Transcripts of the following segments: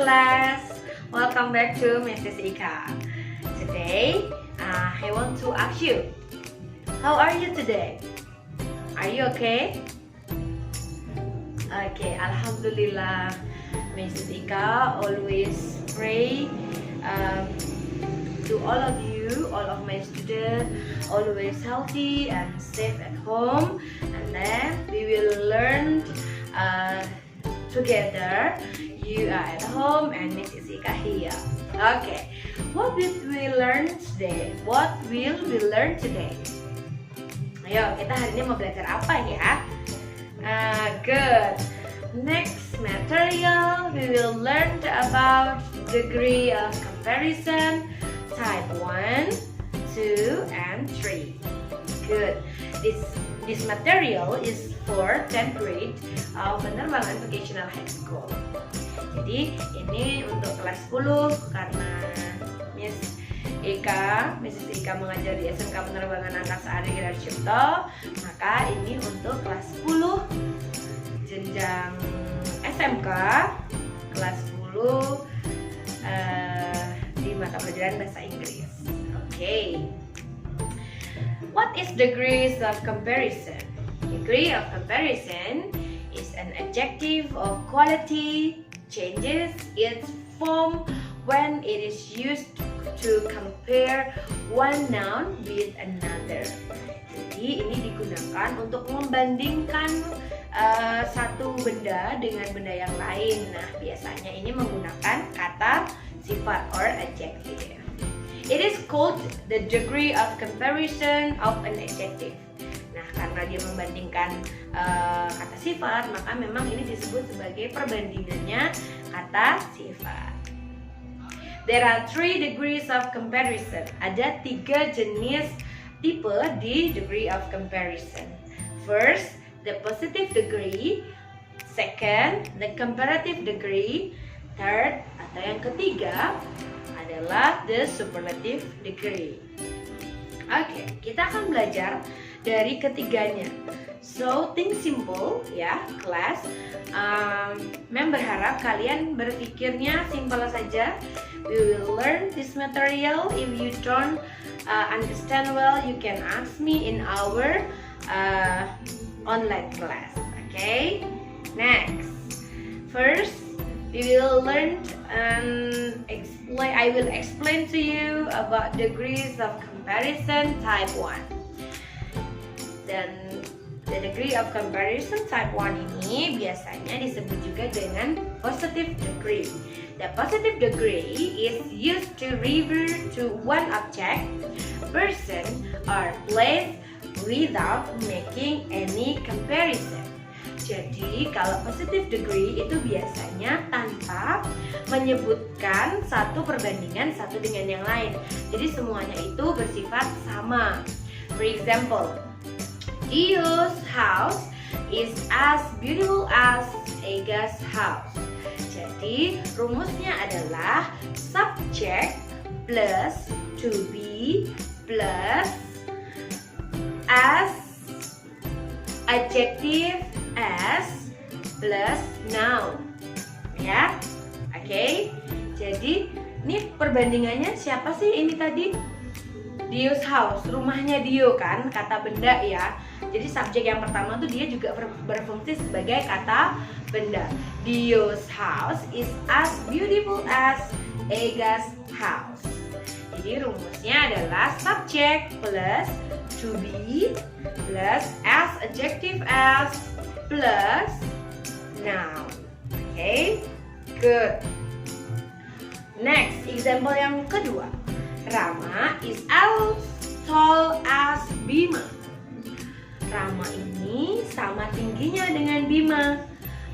class. Welcome back to Mrs. Ika. Today, I want to ask you, how are you today? Are you okay? Okay, Alhamdulillah. Mrs. Ika always pray to all of you, all of my students, always healthy and safe at home, and then we will learn together. You are at home and Mrs. Ika here. Okay, what will we learn today? What will we learn today? Ayo, kita hari ini mau belajar apa ya? Good. Next material, we will learn about degree of comparison, type 1, 2, and 3. Good. This material is for 10th grade of Penerbangan Vocational High School. Jadi ini untuk kelas 10 karena Mrs. Ika mengajar di SMK Penerbangan Angkasa Adi Gedar Cipto, maka ini untuk kelas 10 jenjang SMK kelas 10 di mata pelajaran bahasa Inggris. Okay. What is degrees of comparison? Degree of comparison is an adjective of quality, changes its form when it is used to compare one noun with another. Jadi ini digunakan untuk membandingkan satu benda dengan benda yang lain. Nah, biasanya ini menggunakan kata sifat or adjective. It is called the degree of comparison of an adjective. Nah, karena dia membandingkan kata sifat, maka memang ini disebut sebagai perbandingannya kata sifat. There are 3 degrees of comparison. Ada 3 jenis tipe di degree of comparison. First, the positive degree. Second, the comparative degree. Third, atau yang ketiga adalah the superlative degree. Oke, kita akan belajar dari ketiganya. So, think simple ya, kelas. Mem berharap kalian berpikirnya simple saja. We will learn this material. If you don't understand well, you can ask me in our online class. Okay? Next, first we will learn and explain. I will explain to you about degrees of comparison type 1. Dan the degree of comparison type 1 ini biasanya disebut juga dengan positive degree. The positive degree is used to refer to one object, person, or place without making any comparison. Jadi kalau positive degree itu biasanya tanpa menyebutkan satu perbandingan satu dengan yang lain. Jadi semuanya itu bersifat sama. For example, Dio's house is as beautiful as Ega's house. Jadi rumusnya adalah subject plus to be plus as adjective as plus noun. Ya. Oke. Jadi ini perbandingannya siapa sih ini tadi? Dio's house, rumahnya Dio kan, kata benda ya. Jadi subjek yang pertama tuh dia juga berfungsi sebagai kata benda. Dio's house is as beautiful as Ega's house. Jadi rumusnya adalah subject plus to be plus as adjective as plus noun. Okay, good. Next, example yang kedua. Rama is as tall as Bima. Rama ini sama tingginya dengan Bima,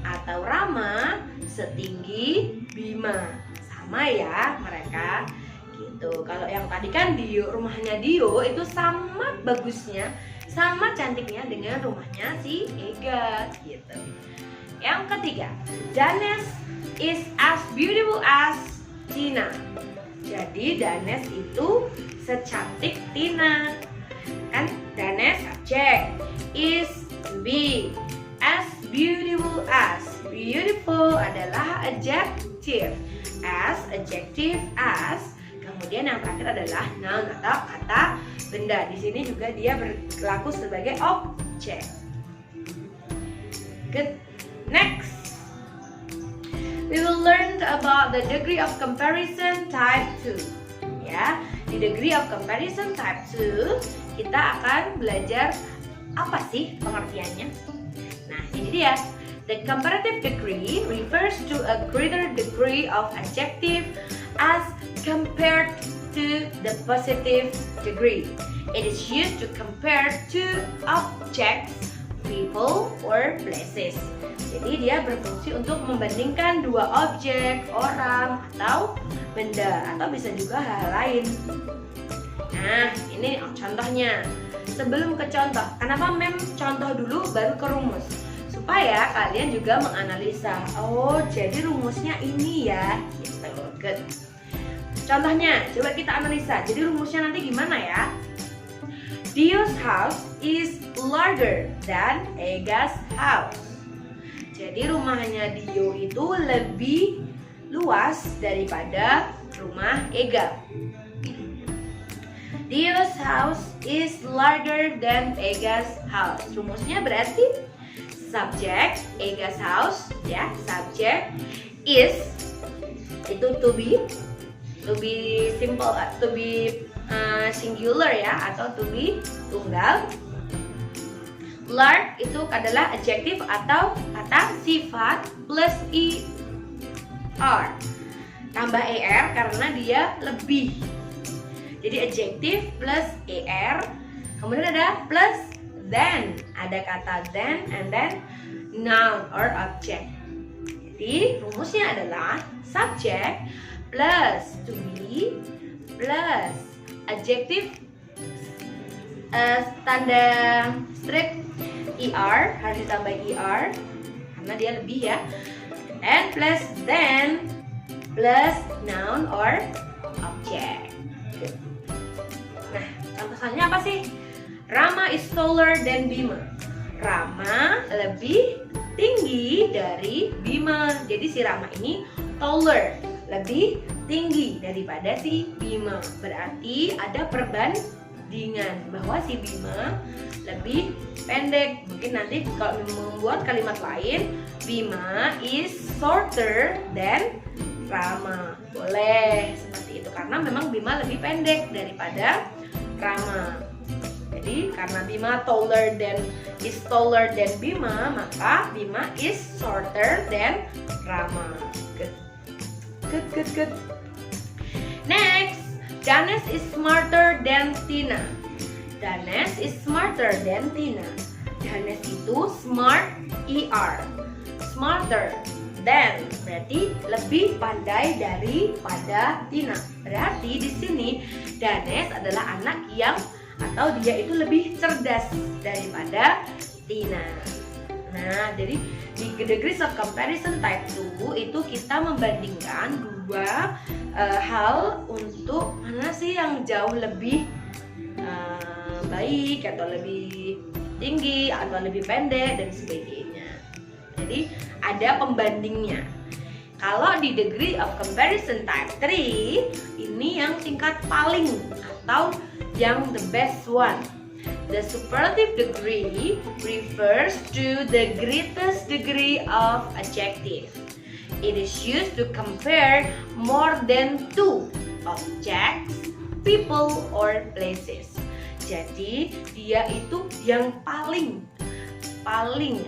atau Rama setinggi Bima. Sama ya mereka gitu. Kalau yang tadi kan Dio, rumahnya Dio itu sama bagusnya, sama cantiknya dengan rumahnya si Ega gitu. Yang ketiga, Danes is as beautiful as Tina. Jadi Danes itu secantik Tina. Kan Danes subjek, is to be, as beautiful as. Beautiful adalah adjective. as, adjective as, kemudian yang terakhir adalah noun atau kata benda. Di sini juga dia berlaku sebagai objek. Good. Next, we will learn about the degree of comparison type 2. Ya, di degree of comparison type 2 kita akan belajar apa sih pengertiannya. Nah, ini dia. The comparative degree refers to a greater degree of adjective as compared to the positive degree. It is used to compare two objects, people, or places. Jadi dia berfungsi untuk membandingkan dua objek, orang, atau benda, atau bisa juga hal lain. Nah, ini contohnya. Sebelum ke contoh, kenapa mem contoh dulu baru ke rumus? Supaya kalian juga menganalisa. Oh, jadi rumusnya ini ya. Gitu. Good. Contohnya, coba kita analisa. Jadi rumusnya nanti gimana ya? Dio's house is larger than Ega's house. Jadi rumahnya Dio itu lebih luas daripada rumah Ega. Dio's house is larger than Ega's house. Rumusnya berarti subject Ega's house, ya, subject is itu to be simple, to be singular ya, atau to be tunggal. Large itu adalah adjective atau kata sifat plus er, tambah er karena dia lebih. Jadi adjective plus er, kemudian ada plus than, ada kata than, and then noun or object. Jadi rumusnya adalah subject plus to be plus adjective tanda strip er, harus ditambah er karena dia lebih ya, and plus then plus noun or object. Nah, contohnya apa sih? Rama is taller than Bima. Rama lebih tinggi dari Bima. Jadi si Rama ini taller, lebih tinggi daripada si Bima. Berarti ada perbandingan bahwa si Bima lebih pendek. Mungkin nanti kalau membuat kalimat lain, Bima is shorter than Rama. Boleh seperti itu karena memang Bima lebih pendek daripada Rama. Jadi karena Bima is taller than Bima, maka Bima is shorter than Rama. Good. Next, Danes is smarter than Tina. Danes is smarter than Tina. Danes itu smart er, smarter than berarti lebih pandai daripada Tina. Berarti di sini Danes adalah anak yang atau dia itu lebih cerdas daripada Tina. Nah, jadi di degrees of comparison type 2 itu kita membandingkan dua hal untuk mana sih yang jauh lebih baik atau lebih tinggi atau lebih pendek dan sebagainya. Jadi ada pembandingnya. Kalau di degree of comparison type 3 ini yang tingkat paling atau yang the best one. The superlative degree refers to the greatest degree of adjective. It is used to compare more than two objects, people, or places. Jadi dia itu yang paling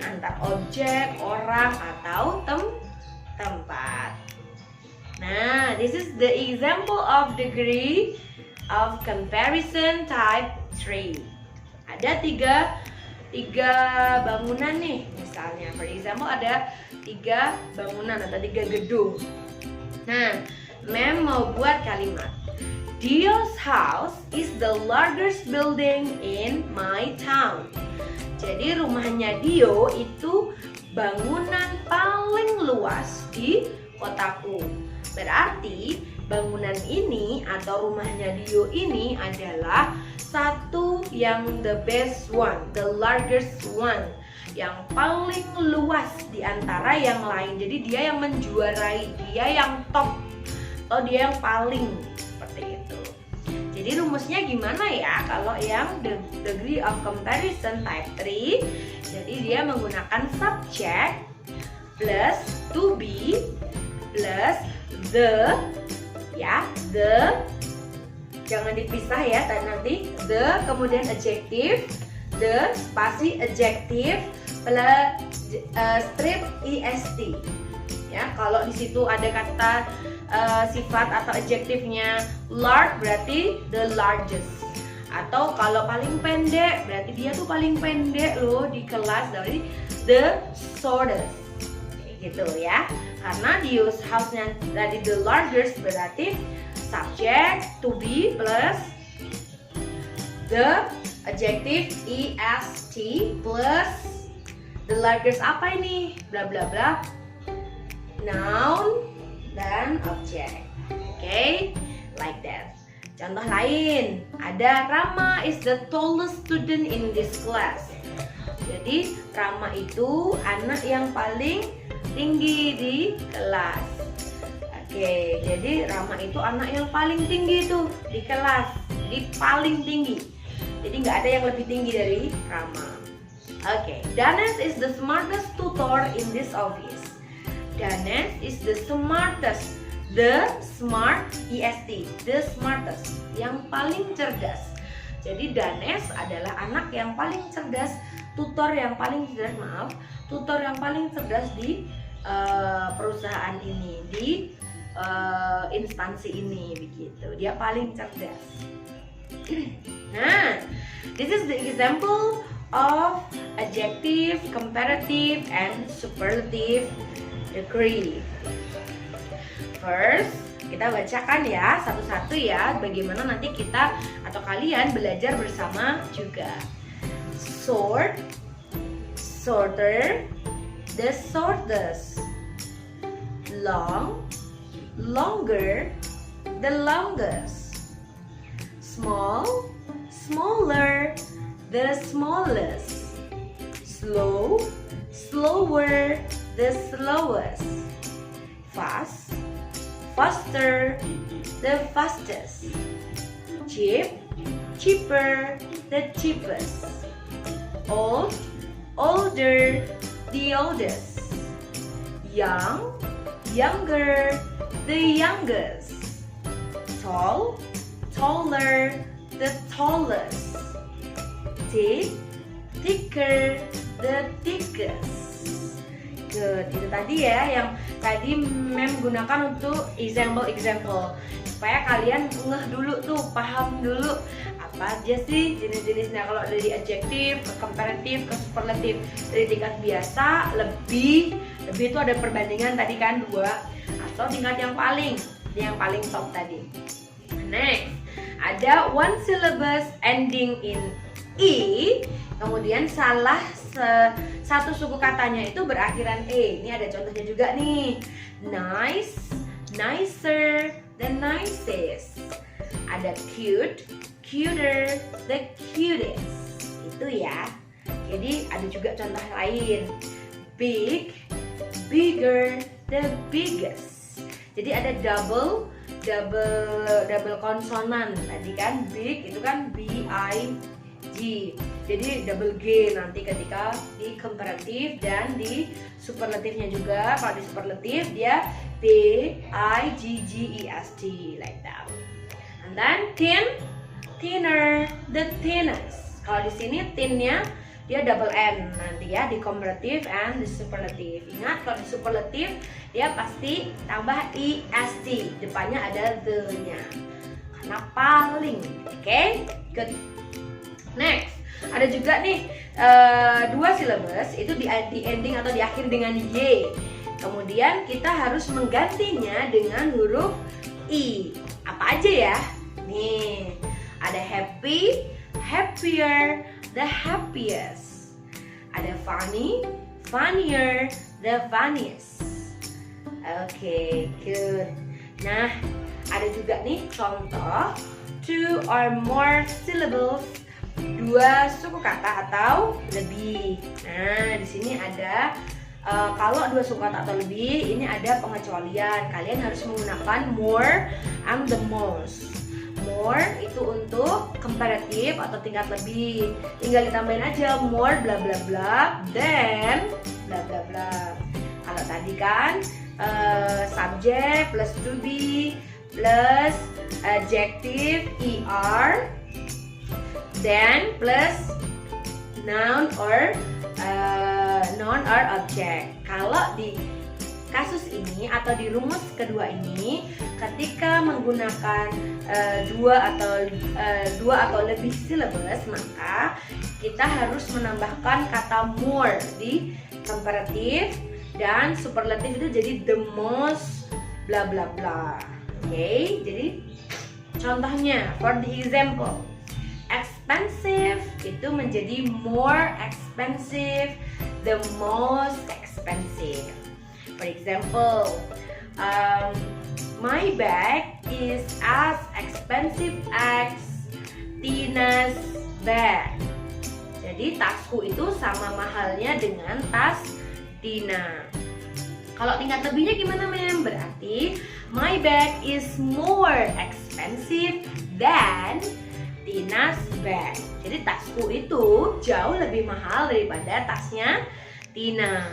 antar objek, orang, atau tempat. Nah, this is the example of degree of comparison type 3. Ada tiga bangunan nih, misalnya for example ada 3 bangunan atau 3 gedung. Nah, Mem mau buat kalimat Dio's house is the largest building in my town. Jadi rumahnya Dio itu bangunan paling luas di kotaku. Berarti bangunan ini atau rumahnya Dio ini adalah satu yang the best one, the largest one, yang paling luas di antara yang lain. Jadi dia yang menjuarai, dia yang top atau dia yang paling, seperti itu. Jadi rumusnya gimana ya kalau yang degree of comparison type 3? Jadi dia menggunakan subject plus to be plus the, ya, the, jangan dipisah ya nanti, the kemudian adjective, the spasi adjective plus strip est. Ya, kalau di situ ada kata sifat atau adjektifnya large berarti the largest. Atau kalau paling pendek berarti dia tuh paling pendek loh di kelas, dari the shortest. Gitu ya. Karena di use house-nya tadi the largest berarti subject to be plus the adjective est plus the largest apa ini? Bla bla bla. Noun dan object. Oke, like that. Contoh lain, ada Rama is the tallest student in this class. Jadi Rama itu anak yang paling tinggi di kelas. Oke, jadi Rama itu anak yang paling tinggi tuh di kelas, di paling tinggi. Jadi nggak ada yang lebih tinggi dari Rama. Oke, Danes is the smartest tutor in this office. Danes is the smartest, the smart est, the smartest, yang paling cerdas. Jadi Danes adalah anak yang paling cerdas, tutor yang paling cerdas, tutor yang paling cerdas di perusahaan ini, di instansi ini, begitu. Dia paling cerdas. Nah, this is the example of adjective, comparative, and superlative degree. First, kita bacakan ya satu-satu ya, bagaimana nanti kita atau kalian belajar bersama juga. Short, shorter, the shortest. Long, longer, the longest. Small, smaller, the smallest. Slow, slower, the slowest. Fast, faster, the fastest. Cheap, cheaper, the cheapest. Old, older, the oldest. Young, younger, the youngest. Tall, taller, the tallest. Thick, thicker, the thickest. Good, itu tadi ya yang tadi Mem gunakan untuk example supaya kalian ngeh dulu tuh, paham dulu apa aja sih jenis-jenisnya. Kalau dari adjektif ke comparative ke superlative, dari tingkat biasa, lebih itu ada perbandingan tadi kan 2, atau tingkat yang paling top tadi. Next, ada one syllabus ending in E, kemudian salah satu suku katanya itu berakhiran E. Ini ada contohnya juga nih. Nice, nicer, the nicest. Ada cute, cuter, the cutest. Itu ya. Jadi ada juga contoh lain. Big, bigger, the biggest. Jadi ada double konsonan tadi kan. Big itu kan B-I-G. Jadi double G nanti ketika di comparative, dan di superlatifnya juga. Kalau di superlatif dia B-I-G-G-E-S-T, like that. And then thin, thinner, the thinnest. Kalau di sini thinnya dia double N nanti ya di comparative and di superlative. Ingat kalau di superlative dia pasti tambah EST, depannya ada the-nya karena paling. Oke, good. Next, ada juga nih 2 syllabus itu di ending atau diakhiri dengan Y. Kemudian kita harus menggantinya dengan huruf I. Apa aja ya? Nih, ada happy, happier, the happiest. Ada funny, funnier, the funniest. Oke, good. Nah, ada juga nih contoh 2 or more syllables, 2 suku kata atau lebih. Nah, di sini ada Kalau 2 suku kata atau lebih, ini ada pengecualian. Kalian harus menggunakan more and the most. More itu untuk komparatif atau tingkat lebih. Tinggal ditambahin aja more bla bla bla, then bla bla bla. Kalau tadi kan subject plus to be plus adjective er, then plus noun or object. Kalau di kasus ini atau di rumus kedua ini, ketika menggunakan dua atau lebih syllabus, maka kita harus menambahkan kata more di komparatif, dan superlatif itu jadi the most bla bla bla. Oke, jadi contohnya for the example, expensive itu menjadi more expensive, the most expensive. For example, my bag is as expensive as Tina's bag. Jadi tasku itu sama mahalnya dengan tas Tina. Kalau tingkat lebihnya gimana, Mem? Berarti my bag is more expensive than Tina's bag. Jadi tasku itu jauh lebih mahal daripada tasnya Tina.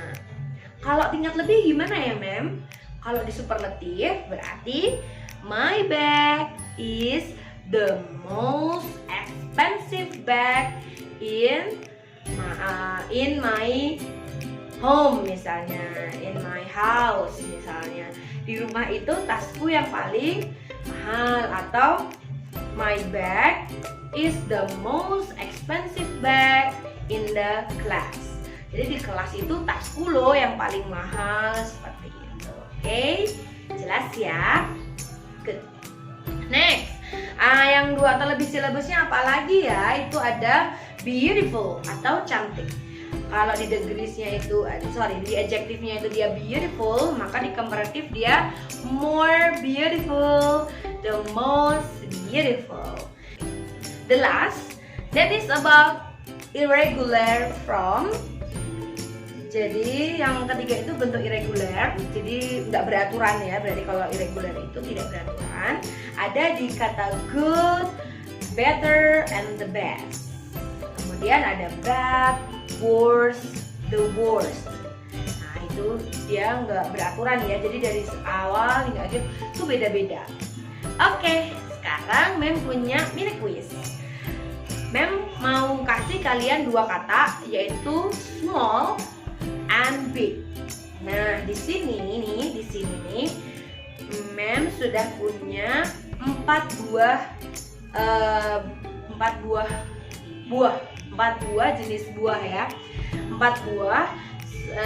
Kalau tingkat lebih gimana ya, Mem? Kalau di superlatif berarti my bag is the most expensive bag in my home, misalnya in my house, misalnya di rumah itu tasku yang paling mahal. Atau my bag is the most expensive bag in the class. Jadi di kelas itu tasku loh yang paling mahal, seperti itu. Oke, jelas ya? Good. Next, yang 2 atau lebih silabusnya apa lagi ya? Itu ada beautiful atau cantik. Kalau di degreesnya itu, di adjektifnya itu dia beautiful, maka di komparatif dia more beautiful, the most beautiful. The last, that is about irregular form. Jadi yang ketiga itu bentuk irregular, jadi nggak beraturan ya. Berarti kalau irregular itu tidak beraturan. Ada di kata good, better, and the best. Kemudian ada bad, worse, the worst. Nah itu dia nggak beraturan ya. Jadi dari awal hingga akhir itu beda-beda. Oke, sekarang Mem punya mini quiz. Mem mau kasih kalian 2 kata, yaitu small and big. Nah, di sini Mem sudah punya 4 buah jenis buah ya. 4 buah,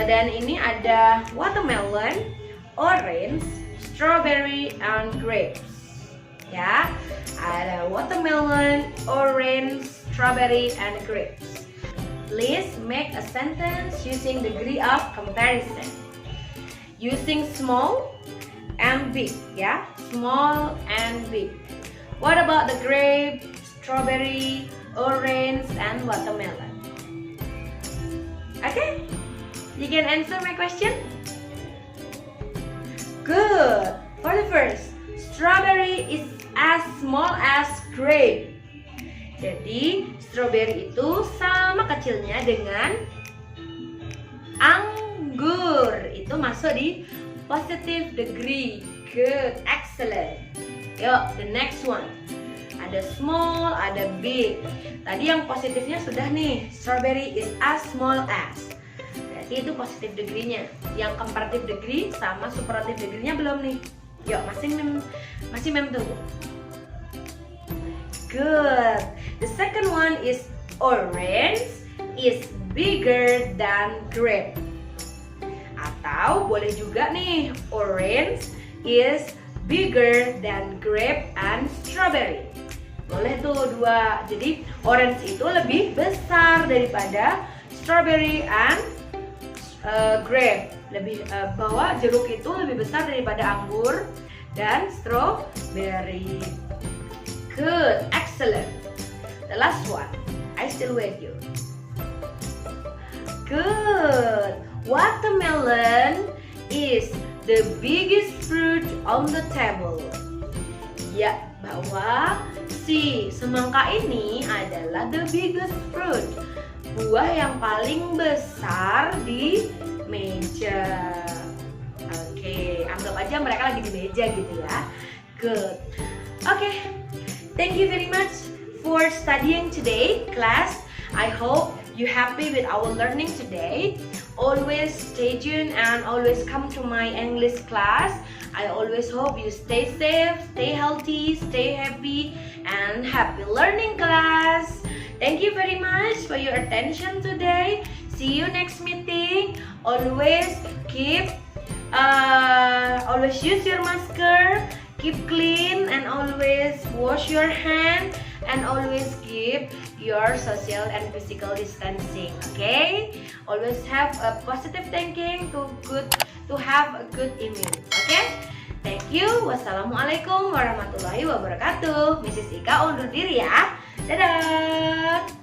dan ini ada watermelon, orange, strawberry, and grapes. Ya, ada watermelon, orange, strawberry, and grapes. Please make a sentence using degree of comparison. Using small and big, ya. Small and big. What about the grape, strawberry, orange, and watermelon? Okay? You can answer my question? Good. For the first, strawberry is as small as grape. Jadi strawberry itu sama kecilnya dengan anggur. Itu masuk di positive degree. Good, excellent. Yuk, the next one. Ada small, ada big. Tadi yang positifnya sudah nih. Strawberry is as small as. Berarti itu positive degree-nya. Yang comparative degree sama superlative degree-nya belum nih. Yuk, masih mem tunggu. Good. The second one is orange is bigger than grape. Atau boleh juga nih, orange is bigger than grape and strawberry. Boleh tuh 2. Jadi orange itu lebih besar daripada strawberry and grape. Lebih bahwa jeruk itu lebih besar daripada anggur dan strawberry. Good, excellent. The last one, I still with you. Good. Watermelon is the biggest fruit on the table. Ya, bahwa si semangka ini adalah the biggest fruit, buah yang paling besar di meja. Oke, anggap aja mereka lagi di meja gitu ya. Good. Oke, thank you very much for studying today, class. I hope you happy with our learning today. Always stay tuned and always come to my English class. I always hope you stay safe, stay healthy, stay happy, and happy learning, class. Thank you very much for your attention today. See you next meeting. Always use your masker, keep clean, and always wash your hand, and always keep your social and physical distancing. Okay? Always have a positive thinking to have a good immune. Okay? Thank you. Wassalamualaikum warahmatullahi wabarakatuh. Mrs. Ika undur diri ya. Dadah.